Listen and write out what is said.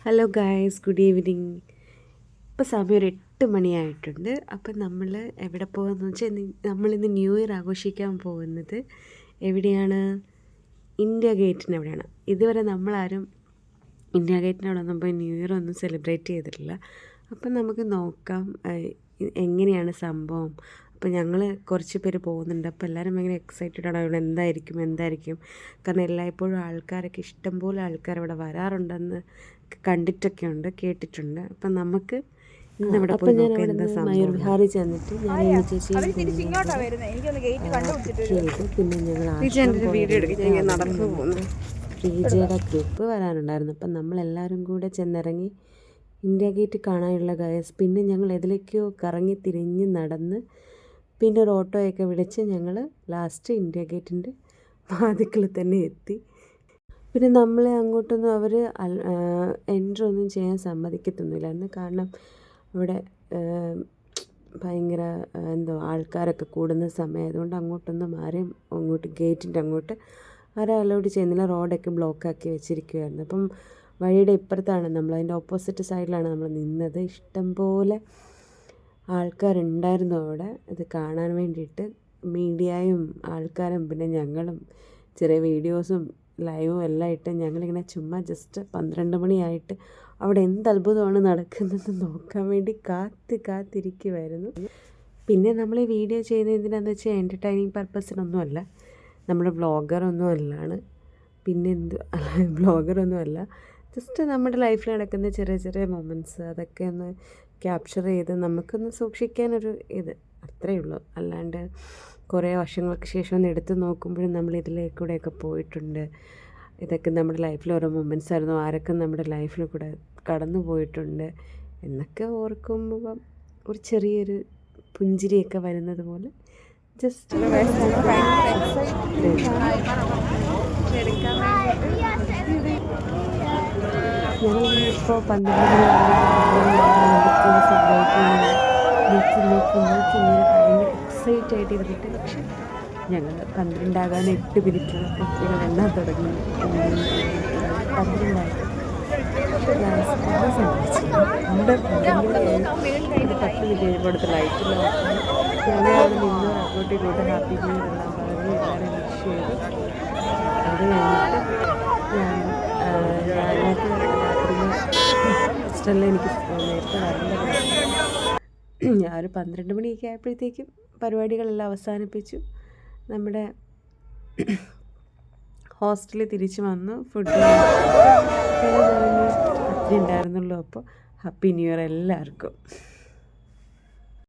Hello guys, good evening. ഇപ്പോൾ സമയം ഒരു 8 മണിയായിട്ടുണ്ട്. അപ്പം നമ്മൾ എവിടെ പോകുമെന്ന് വെച്ചാൽ നമ്മളിന്ന് ന്യൂ ഇയർ ആഘോഷിക്കാൻ പോകുന്നത് എവിടെയാണ്? ഇന്ത്യ ഗേറ്റിന് എവിടെയാണ്. ഇതുവരെ നമ്മളാരും ഇന്ത്യ ഗേറ്റിനവിടെ ഒന്നും പോയി ന്യൂ ഇയർ ഒന്നും സെലിബ്രേറ്റ് ചെയ്തിട്ടില്ല. അപ്പം നമുക്ക് നോക്കാം എങ്ങനെയാണ് സംഭവം. അപ്പോൾ ഞങ്ങൾ കുറച്ച് പേര് പോകുന്നുണ്ട്. അപ്പോൾ എല്ലാവരും ഭയങ്കര എക്സൈറ്റഡ് ആണ്. ഇവിടെ എന്തായിരിക്കും. കാരണം എല്ലായ്പ്പോഴും ആൾക്കാരൊക്കെ ഇഷ്ടംപോലെ ആൾക്കാർ ഇവിടെ വരാറുണ്ടെന്ന് കണ്ടിട്ടൊക്കെ ഉണ്ട്, കേട്ടിട്ടുണ്ട്. അപ്പം നമുക്ക് ഇന്നിവിടെ പോയി നോക്കാം എന്താ സംഭവം. മയൂർ വിഹാറി ചെന്നിട്ട് ഞാൻ ചേച്ചി പിന്നെ ഞങ്ങൾ ശ്രീജയുടെ ഗ്രൂപ്പ് വരാനുണ്ടായിരുന്നു. അപ്പം നമ്മളെല്ലാവരും കൂടെ ചെന്നിറങ്ങി ഇന്ത്യ ഗേറ്റ് കാണാനുള്ള ഗൈസ്. പിന്നെ ഞങ്ങൾ എതിലേക്കോ കറങ്ങി തിരിഞ്ഞ് നടന്ന് പിന്നെ ഒരു ഓട്ടോയൊക്കെ വിളിച്ച് ഞങ്ങൾ ലാസ്റ്റ് ഇന്ത്യ ഗേറ്റിൻ്റെ വാതിക്കൽ തന്നെ എത്തി. പിന്നെ നമ്മളെ അങ്ങോട്ടൊന്നും അവർ എൻട്രി ഒന്നും ചെയ്യാൻ സമ്മതിക്കത്തൊന്നുമില്ലായിരുന്നു. കാരണം ഇവിടെ ഭയങ്കര ആൾക്കാരൊക്കെ കൂടുന്ന സമയമായതുകൊണ്ട് അങ്ങോട്ടൊന്നും ആരെയും അങ്ങോട്ട് ഗേറ്റിൻ്റെ അങ്ങോട്ട് ആരും അലൗഡ് ചെയ്യുന്നില്ല. റോഡൊക്കെ ബ്ലോക്കാക്കി വെച്ചിരിക്കുമായിരുന്നു. അപ്പം വഴിയുടെ ഇപ്പുറത്താണ് നമ്മൾ, അതിൻ്റെ ഓപ്പോസിറ്റ് സൈഡിലാണ് നമ്മൾ നിന്നത്. ഇഷ്ടംപോലെ ആൾക്കാരുണ്ടായിരുന്നു അവിടെ ഇത് കാണാൻ വേണ്ടിയിട്ട്. മീഡിയയും ആൾക്കാരും പിന്നെ ഞങ്ങളും ചെറിയ വീഡിയോസും ലൈവും എല്ലാം ഇട്ട് ഞങ്ങളിങ്ങനെ ചുമ്മാ ജസ്റ്റ് 12 മണിയായിട്ട് അവിടെ എന്ത് അത്ഭുതമാണ് നടക്കുന്നതെന്ന് നോക്കാൻ വേണ്ടി കാത്തിരിക്കുമായിരുന്നു. പിന്നെ നമ്മൾ ഈ വീഡിയോ ചെയ്യുന്നത് എന്തിനാണെന്ന് വെച്ചാൽ എൻ്റർടൈനിങ് പർപ്പസിനൊന്നുമല്ല, നമ്മുടെ വ്ളോഗറൊന്നും അല്ലാണ്. പിന്നെ വ്ളോഗറൊന്നും അല്ല, ജസ്റ്റ് നമ്മുടെ ലൈഫിൽ നടക്കുന്ന ചെറിയ മൊമെൻറ്റ്സ് അതൊക്കെ ഒന്ന് ക്യാപ്ചർ ചെയ്ത് നമുക്കൊന്ന് സൂക്ഷിക്കാനൊരു ഇത്, അത്രയേ ഉള്ളൂ. അല്ലാണ്ട് കുറേ വർഷങ്ങൾക്ക് ശേഷം ഒന്ന് എടുത്ത് നോക്കുമ്പോഴും നമ്മൾ ഇതിലേക്കൂടെയൊക്കെ പോയിട്ടുണ്ട്. ഇതൊക്കെ നമ്മുടെ ലൈഫിൽ ഓരോ മൊമെൻറ്റ്സ് ആയിരുന്നു. ആരൊക്കെ നമ്മുടെ ലൈഫിൽ കൂടെ കടന്നു പോയിട്ടുണ്ട് എന്നൊക്കെ ഓർക്കുമ്പോൾ ഒരു ചെറിയൊരു പുഞ്ചിരിയൊക്കെ വരുന്നത് പോലെ ജസ്റ്റ് ഞങ്ങളിപ്പോൾ 12 ഭയങ്കര എക്സൈറ്റ് ആയിട്ട് ഇരുന്നിട്ട്, പക്ഷെ ഞങ്ങൾ 12 ആകാൻ 8 മിനിറ്റുള്ള കുട്ടികൾ എല്ലാം തുടങ്ങി. 12 ആയിട്ട് നമ്മുടെ 10 മിനിറ്റ് കഴിയുമ്പോഴത്തെ ലൈറ്റില്ല. ഞങ്ങൾ അവിടെ നിന്ന് അങ്ങോട്ടും ഇങ്ങോട്ടും ഹാപ്പി ന്യൂ ഇയർ എല്ലാം പറഞ്ഞ് എല്ലാവരും വിഷ് ചെയ്തു. അത് കഴിഞ്ഞിട്ട് ഞങ്ങൾക്ക് രാത്രി ഇഷ്ടമല്ല, എനിക്ക് നേരത്തെ വരേണ്ടത്. ഞാൻ ഒരു 12 മണിയൊക്കെ ആയപ്പോഴത്തേക്കും പരിപാടികളെല്ലാം അവസാനിപ്പിച്ചു. നമ്മുടെ ഹോസ്റ്റലിൽ തിരിച്ചു വന്നു. ഫുഡ് അത്രേ ഉണ്ടായിരുന്നുള്ളൂ. അപ്പോൾ ഹാപ്പി ന്യൂ ഇയർ എല്ലാവർക്കും.